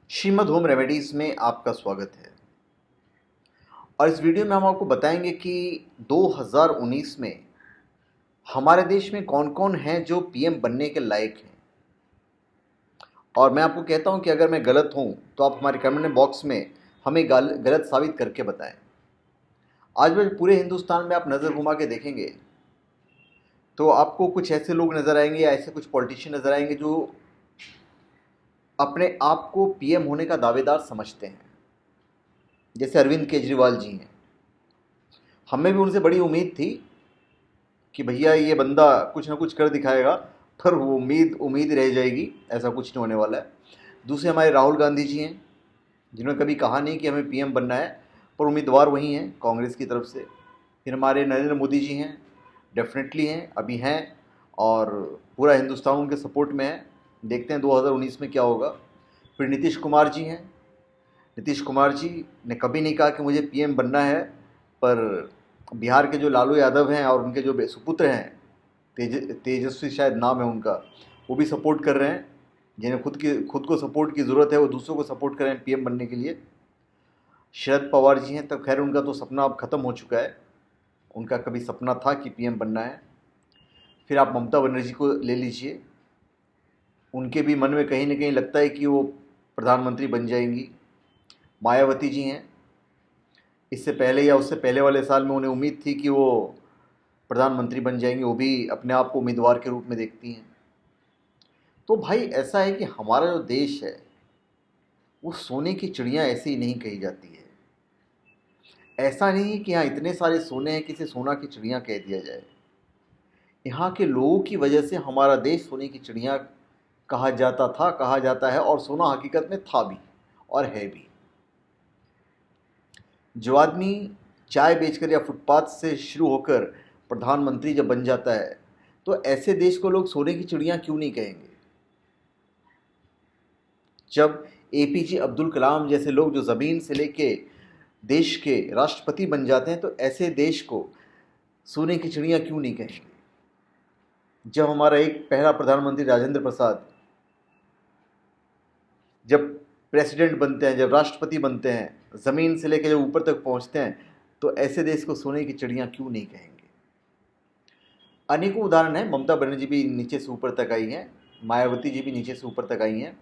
Shrimad home remedies में आपका स्वागत है। और इस वीडियो में हम आपको बताएंगे कि 2019 में हमारे देश में कौन कौन हैं जो पीएम बनने के लायक हैं। और मैं आपको कहता हूं कि अगर मैं गलत हूं तो आप हमारे कमेंट बॉक्स में हमें गलत साबित करके बताएं। आज मैं पूरे हिंदुस्तान में आप नज़र घुमा के देखेंगे तो आपको कुछ ऐसे लोग नज़र आएंगे या ऐसे कुछ पॉलिटिशियन नज़र आएंगे जो अपने आप को पीएम होने का दावेदार समझते हैं। जैसे अरविंद केजरीवाल जी हैं। हमें भी उनसे बड़ी उम्मीद थी कि भैया ये बंदा कुछ ना कुछ कर दिखाएगा, पर वो उम्मीद उम्मीद रह जाएगी, ऐसा कुछ नहीं होने वाला है। दूसरे हमारे राहुल गांधी जी हैं, जिन्होंने कभी कहा नहीं कि हमें पीएम बनना है, पर उम्मीदवार वही हैं कांग्रेस की तरफ से। फिर हमारे नरेंद्र मोदी जी हैं, डेफिनेटली हैं, अभी हैं, और पूरा हिंदुस्तान उनके सपोर्ट में है। देखते हैं 2019 में क्या होगा। फिर नीतीश कुमार जी हैं। नीतीश कुमार जी ने कभी नहीं कहा कि मुझे पीएम बनना है, पर बिहार के जो लालू यादव हैं और उनके जो सुपुत्र हैं, तेजस्वी शायद नाम है उनका, वो भी सपोर्ट कर रहे हैं। जिन्हें खुद को सपोर्ट की ज़रूरत है वो दूसरों को सपोर्ट कर रहे हैं पीएम बनने के लिए। शरद पवार जी हैं, तब खैर उनका तो सपना अब ख़त्म हो चुका है। उनका कभी सपना था कि पीएम बनना है। फिर आप ममता बनर्जी को ले लीजिए, उनके भी मन में कहीं ना कहीं लगता है कि वो प्रधानमंत्री बन जाएंगी। मायावती जी हैं, इससे पहले या उससे पहले वाले साल में उन्हें उम्मीद थी कि वो प्रधानमंत्री बन जाएंगी, वो भी अपने आप को उम्मीदवार के रूप में देखती हैं। तो भाई ऐसा है कि हमारा जो देश है वो सोने की चिड़िया ऐसे ही नहीं कही जाती है। ऐसा नहीं है कि यहाँ इतने सारे सोने हैं कि इसे सोना की चिड़िया कह दिया जाए। यहाँ के लोगों की वजह से हमारा देश सोने की चिड़िया कहा जाता था, कहा जाता है, और सोना हकीकत में था भी और है भी। जो आदमी चाय बेचकर या फुटपाथ से शुरू होकर प्रधानमंत्री जब बन जाता है, तो ऐसे देश को लोग सोने की चिड़िया क्यों नहीं कहेंगे। जब एपीजे अब्दुल कलाम जैसे लोग जो ज़मीन से लेके देश के राष्ट्रपति बन जाते हैं, तो ऐसे देश को सोने की चिड़िया क्यों नहीं कहेंगे। जब हमारा एक पहला प्रधानमंत्री राजेंद्र प्रसाद जब प्रेसिडेंट बनते हैं, जब राष्ट्रपति बनते हैं, ज़मीन से लेकर जब ऊपर तक पहुंचते हैं, तो ऐसे देश को सोने की चिड़िया क्यों नहीं कहेंगे। अनेकों उदाहरण हैं। ममता बनर्जी भी नीचे से ऊपर तक आई हैं, मायावती जी भी नीचे से ऊपर तक आई हैं।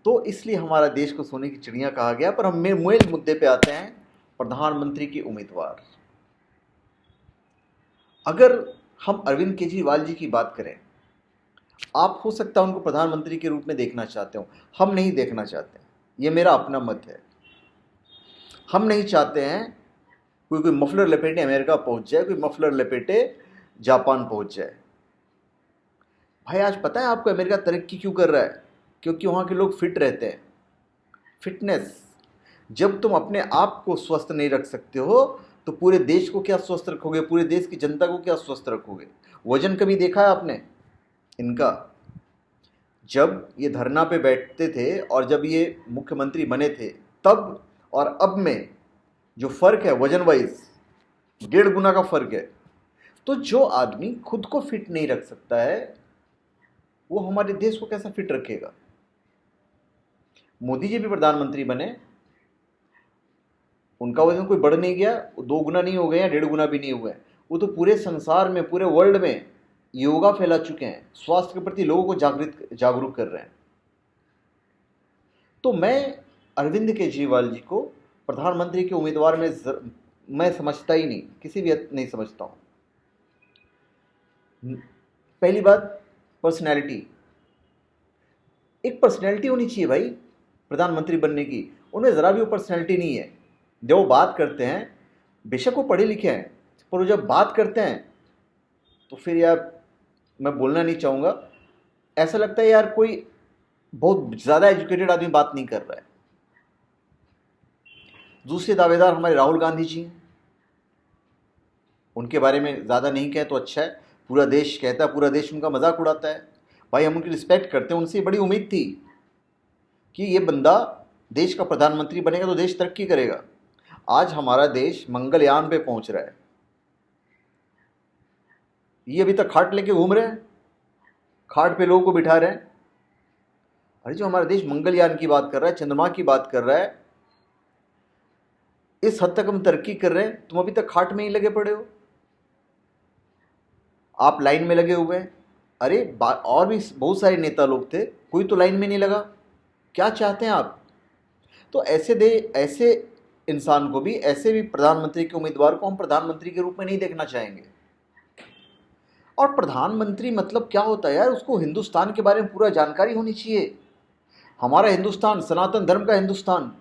तो इसलिए हमारा देश को सोने की चिड़िया कहा गया। पर हम मूल मुद्दे पे आते हैं, प्रधानमंत्री के उम्मीदवार। अगर हम अरविंद केजरीवाल जी की बात करें, आप हो सकता है उनको प्रधानमंत्री के रूप में देखना चाहते हो, हम नहीं देखना चाहते। ये मेरा अपना मत है। हम नहीं चाहते हैं कोई मफलर लपेटे अमेरिका पहुंच जाए, कोई मफलर लपेटे जापान पहुंच जाए। भाई आज पता है आपको अमेरिका तरक्की क्यों कर रहा है? क्योंकि वहाँ के लोग फिट रहते हैं। फिटनेस। जब तुम अपने आप को स्वस्थ नहीं रख सकते हो तो पूरे देश को क्या स्वस्थ रखोगे, पूरे देश की जनता को क्या स्वस्थ रखोगे। वजन कभी देखा है आपने इनका? जब ये धरना पे बैठते थे और जब ये मुख्यमंत्री बने थे, तब और अब में जो फ़र्क है वजन वाइज 1.5 गुना का फ़र्क है। तो जो आदमी खुद को फिट नहीं रख सकता है, वो हमारे देश को कैसा फिट रखेगा। मोदी जी भी प्रधानमंत्री बने, उनका वजन कोई बढ़ नहीं गया, 2 गुना नहीं हो गया, 1.5 गुना भी नहीं हुआ है। वो तो पूरे संसार में, पूरे वर्ल्ड में योगा फैला चुके हैं, स्वास्थ्य के प्रति लोगों को जागरूक कर रहे हैं। तो मैं अरविंद केजरीवाल जी को प्रधानमंत्री के उम्मीदवार में मैं समझता ही नहीं, किसी भी नहीं समझता हूँ। पहली बात, पर्सनैलिटी। एक पर्सनैलिटी होनी चाहिए भाई प्रधानमंत्री बनने की। उनमें ज़रा भी वो पर्सनैलिटी नहीं है। जब वो बात करते हैं, बेशक वो पढ़े लिखे हैं, पर वो जब बात करते हैं तो फिर यार, मैं बोलना नहीं चाहूँगा, ऐसा लगता है यार कोई बहुत ज़्यादा एजुकेटेड आदमी बात नहीं कर रहा है। दूसरे दावेदार हमारे राहुल गांधी जी हैं। उनके बारे में ज़्यादा नहीं कहे तो अच्छा है। पूरा देश कहता है, पूरा देश उनका मजाक उड़ाता है। भाई हम उनकी रिस्पेक्ट करते हैं, उनसे बड़ी उम्मीद थी कि ये बंदा देश का प्रधानमंत्री बनेगा तो देश तरक्की करेगा। आज हमारा देश मंगलयान पे पहुंच रहा है, ये अभी तक खाट लेके घूम रहे हैं, खाट पे लोगों को बिठा रहे हैं। अरे जो हमारा देश मंगलयान की बात कर रहा है, चंद्रमा की बात कर रहा है, इस हद तक हम तरक्की कर रहे हैं, तुम अभी तक खाट में ही लगे पड़े हो, आप लाइन में लगे हुए हैं। अरे और भी बहुत सारे नेता लोग थे, कोई तो लाइन में नहीं लगा। क्या चाहते हैं आप? तो ऐसे इंसान को भी, ऐसे भी प्रधानमंत्री के उम्मीदवार को हम प्रधानमंत्री के रूप में नहीं देखना चाहेंगे। और प्रधानमंत्री मतलब क्या होता है यार? उसको हिंदुस्तान के बारे में पूरा जानकारी होनी चाहिए। हमारा हिंदुस्तान सनातन धर्म का हिंदुस्तान।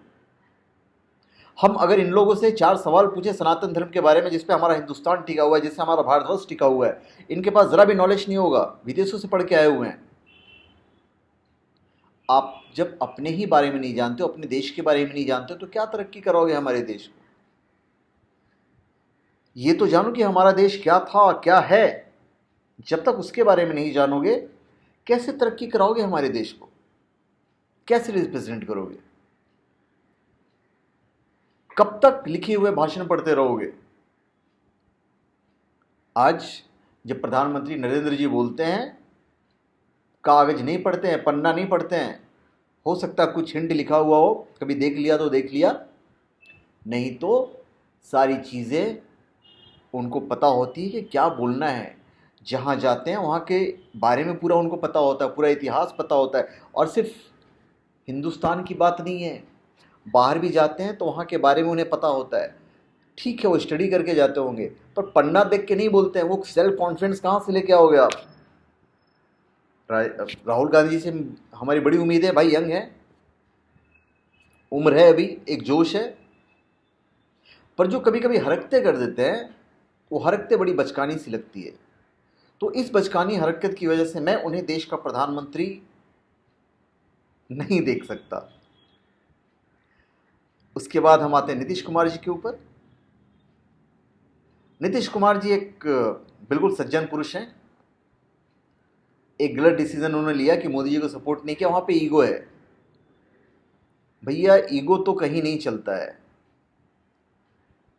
हम अगर इन लोगों से 4 सवाल पूछे सनातन धर्म के बारे में, जिस पे हमारा हिंदुस्तान टिका हुआ है, जिससे हमारा भारतवर्ष टिका हुआ है, इनके पास ज़रा भी नॉलेज नहीं होगा, विदेशों से पढ़ के आए हुए हैं। आप जब अपने ही बारे में नहीं जानते हो, अपने देश के बारे में नहीं जानते हो, तो क्या तरक्की करोगे हमारे देश को? ये तो जानो कि हमारा देश क्या था, क्या है। जब तक उसके बारे में नहीं जानोगे, कैसे तरक्की कराओगे हमारे देश को? कैसे रिप्रेजेंट करोगे? कब तक लिखे हुए भाषण पढ़ते रहोगे? आज जब प्रधानमंत्री नरेंद्र जी बोलते हैं, कागज नहीं पढ़ते हैं, पन्ना नहीं पढ़ते हैं। हो सकता है कुछ हिंट लिखा हुआ हो, कभी देख लिया तो देख लिया, नहीं तो सारी चीज़ें उनको पता होती है कि क्या बोलना है। जहाँ जाते हैं वहाँ के बारे में पूरा उनको पता होता है, पूरा इतिहास पता होता है। और सिर्फ हिंदुस्तान की बात नहीं है, बाहर भी जाते हैं तो वहाँ के बारे में उन्हें पता होता है। ठीक है, वो स्टडी करके जाते होंगे, पर पन्ना देख के नहीं बोलते हैं। वो सेल्फ कॉन्फिडेंस कहाँ से लेके आओगे आप? राहुल गांधी जी से हमारी बड़ी उम्मीद है, भाई यंग है, उम्र है, अभी एक जोश है, पर जो कभी कभी हरकतें कर देते हैं, वो हरकतें बड़ी बचकानी सी लगती है। तो इस बचकानी हरकत की वजह से मैं उन्हें देश का प्रधानमंत्री नहीं देख सकता। उसके बाद हम आते हैं नीतीश कुमार जी के ऊपर। नीतीश कुमार जी एक बिल्कुल सज्जन पुरुष हैं। एक गलत डिसीजन उन्होंने लिया कि मोदी जी को सपोर्ट नहीं किया, वहाँ पे ईगो है। भैया ईगो तो कहीं नहीं चलता है।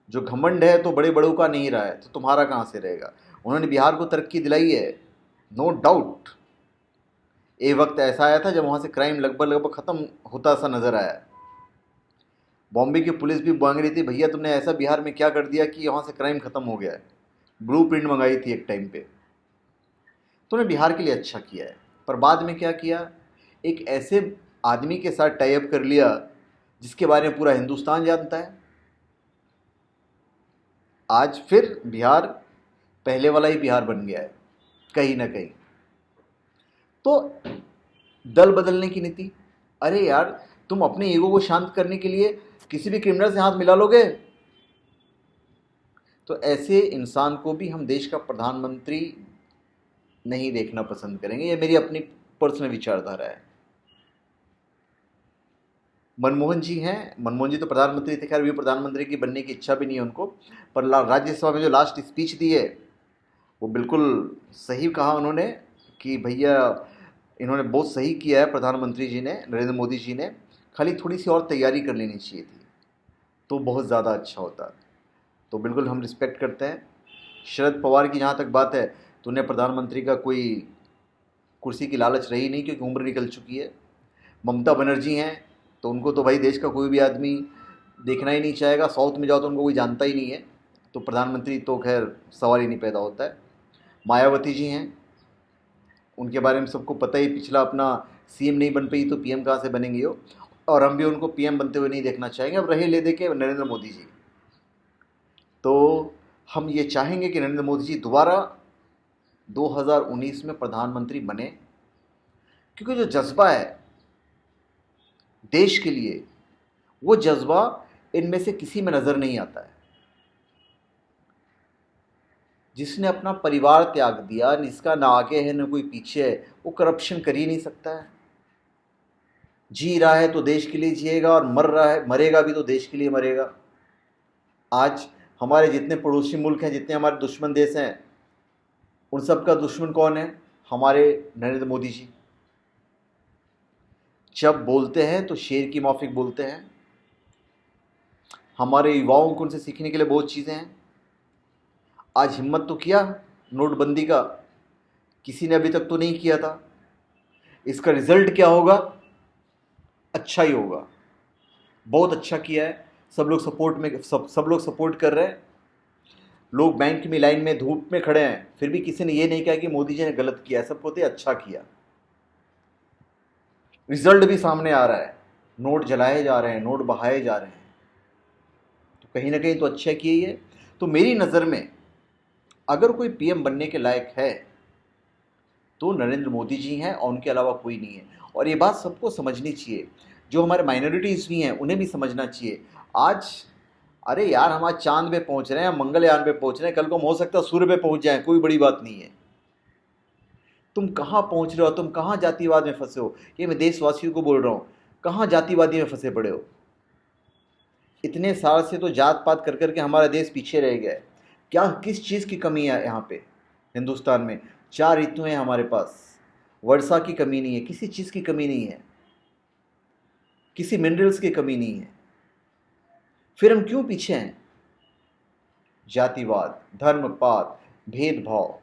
जो घमंड है तो बड़े बड़ों का नहीं रहा है, तो तुम्हारा कहाँ से रहेगा? उन्होंने बिहार को तरक्की दिलाई है, नो डाउट। एक वक्त ऐसा आया था जब वहाँ से क्राइम लगभग ख़त्म होता सा नज़र आया। बॉम्बे की पुलिस भी मांग रही थी, भैया तुमने ऐसा बिहार में क्या कर दिया कि वहाँ से क्राइम ख़त्म हो गया है। ब्लूप्रिंट मंगाई थी एक टाइम पे। तो उन्होंने बिहार के लिए अच्छा किया है, पर बाद में क्या किया? एक ऐसे आदमी के साथ टाई अप कर लिया जिसके बारे में पूरा हिंदुस्तान जानता है। आज फिर बिहार पहले वाला ही बिहार बन गया है कहीं ना कहीं। तो दल बदलने की नीति, अरे यार तुम अपने ईगो को शांत करने के लिए किसी भी क्रिमिनल से हाथ मिला लोगे? तो ऐसे इंसान को भी हम देश का प्रधानमंत्री नहीं देखना पसंद करेंगे। ये मेरी अपनी पर्सनल विचारधारा है। मनमोहन जी हैं, मनमोहन जी तो प्रधानमंत्री थे, खैर भी प्रधानमंत्री की बनने की इच्छा भी नहीं है उनको, पर राज्यसभा में जो लास्ट स्पीच दी है वो बिल्कुल सही कहा उन्होंने कि भैया इन्होंने बहुत सही किया है प्रधानमंत्री जी ने, नरेंद्र मोदी जी ने, खाली थोड़ी सी और तैयारी कर लेनी चाहिए थी तो बहुत ज़्यादा अच्छा होता। तो बिल्कुल हम रिस्पेक्ट करते हैं। शरद पवार की जहाँ तक बात है, तो उन्हें प्रधानमंत्री का कोई कुर्सी की लालच रही नहीं, क्योंकि उम्र निकल चुकी है। ममता बनर्जी हैं, तो उनको तो भाई देश का कोई भी आदमी देखना ही नहीं चाहेगा। साउथ में जाओ तो उनको कोई जानता ही नहीं है, तो प्रधानमंत्री तो खैर सवाल ही नहीं पैदा होता है। मायावती जी हैं, उनके बारे में सबको पता ही, पिछला अपना सीएम नहीं बन पाई तो पीएम कहाँ से बनेंगे हो, और हम भी उनको पीएम बनते हुए नहीं देखना चाहेंगे। अब रहे ले दे के नरेंद्र मोदी जी, तो हम ये चाहेंगे कि नरेंद्र मोदी जी दोबारा 2019 में प्रधानमंत्री बने, क्योंकि जो जज्बा है देश के लिए, वो जज्बा इनमें से किसी में नज़र नहीं आता है। जिसने अपना परिवार त्याग दिया, जिसका ना आगे है ना कोई पीछे है, वो करप्शन कर ही नहीं सकता है। जी रहा है तो देश के लिए जिएगा, और मर रहा है, मरेगा भी तो देश के लिए मरेगा। आज हमारे जितने पड़ोसी मुल्क हैं, जितने हमारे दुश्मन देश हैं, उन सब का दुश्मन कौन है? हमारे नरेंद्र मोदी जी। जब बोलते हैं तो शेर की माफिक बोलते हैं। हमारे युवाओं को उनसे सीखने के लिए बहुत चीज़ें हैं। आज हिम्मत तो किया नोटबंदी का, किसी ने अभी तक तो नहीं किया था। इसका रिजल्ट क्या होगा अच्छा ही होगा। बहुत अच्छा किया है, सब लोग सपोर्ट में, सब लोग सपोर्ट कर रहे हैं। लोग बैंक में लाइन में धूप में खड़े हैं, फिर भी किसी ने ये नहीं कहा कि मोदी जी ने गलत किया, सब कहते अच्छा किया। रिजल्ट भी सामने आ रहा है, नोट जलाए जा रहे हैं, नोट बहाए जा रहे हैं, तो कहीं ना कहीं तो अच्छा किया ही है। तो मेरी नज़र में अगर कोई पीएम बनने के लायक है तो नरेंद्र मोदी जी हैं, और उनके अलावा कोई नहीं है। और ये बात सबको समझनी चाहिए, जो हमारे माइनॉरिटीज़ भी हैं उन्हें भी समझना चाहिए। आज अरे यार, हम आज चांद पे पहुंच रहे हैं, मंगलयान पे पहुंच रहे हैं, कल को हम हो सकता है सूर्य पे पहुंच जाएं, कोई बड़ी बात नहीं है। तुम कहाँ पहुंच रहे हो, तुम कहाँ जातिवाद में फंसे हो, ये मैं देशवासियों को बोल रहा हूँ। कहाँ जातिवादी में फंसे पड़े हो? इतने साल से तो जात पात कर करके हमारा देश पीछे रह गया है। क्या किस चीज़ की कमी है यहाँ पे हिंदुस्तान में? 4 ऋतु हैं हमारे पास, वर्षा की कमी नहीं है, किसी चीज़ की कमी नहीं है, किसी मिनरल्स की कमी नहीं है, फिर हम क्यों पीछे हैं? जातिवाद, धर्मपात, भेदभाव,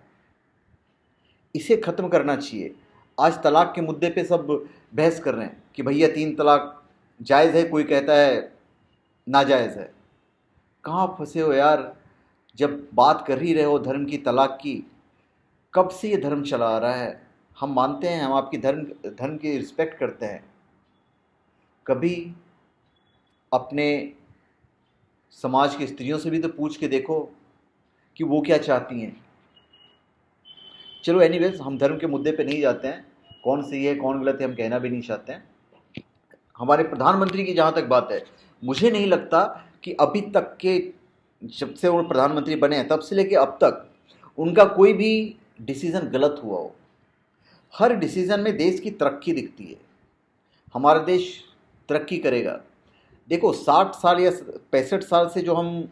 इसे ख़त्म करना चाहिए। आज तलाक के मुद्दे पे सब बहस कर रहे हैं कि भैया 3 तलाक जायज़ है, कोई कहता है नाजायज़ है। कहाँ फंसे हो यार? जब बात कर ही रहे हो धर्म की, तलाक की, कब से ये धर्म चला आ रहा है? हम मानते हैं, हम आपकी धर्म की रिस्पेक्ट करते हैं। कभी अपने समाज की स्त्रियों से भी तो पूछ के देखो कि वो क्या चाहती हैं। चलो एनीवेज, हम धर्म के मुद्दे पे नहीं जाते हैं, कौन सही है कौन गलत है हम कहना भी नहीं चाहते हैं। हमारे प्रधानमंत्री की जहाँ तक बात है, मुझे नहीं लगता कि अभी तक के, जब से वो प्रधानमंत्री बने हैं तब से लेके अब तक, उनका कोई भी डिसीज़न गलत हुआ हो। हर डिसीज़न में देश की तरक्की दिखती है, हमारा देश तरक्की करेगा। देखो 60 साल या 65 साल से जो हम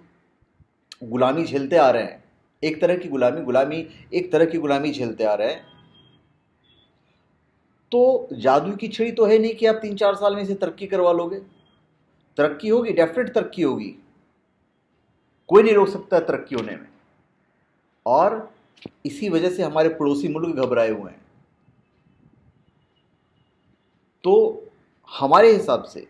गुलामी झेलते आ रहे हैं, एक तरह की गुलामी झेलते आ रहे हैं, तो जादू की छड़ी तो है नहीं कि आप 3-4 साल में इसे तरक्की करवा लोगे। तरक्की होगी, डेफिनेट तरक्की होगी, कोई नहीं रोक सकता तरक्की होने में। और इसी वजह से हमारे पड़ोसी मुल्क घबराए हुए हैं। तो हमारे हिसाब से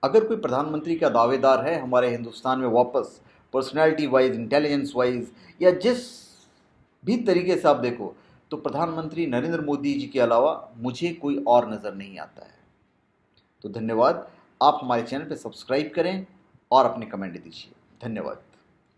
अगर कोई प्रधानमंत्री का दावेदार है हमारे हिंदुस्तान में वापस, पर्सनैलिटी वाइज, इंटेलिजेंस वाइज, या जिस भी तरीके से आप देखो, तो प्रधानमंत्री नरेंद्र मोदी जी के अलावा मुझे कोई और नज़र नहीं आता है। तो धन्यवाद। आप हमारे चैनल पर सब्सक्राइब करें और अपने कमेंट दीजिए। धन्यवाद।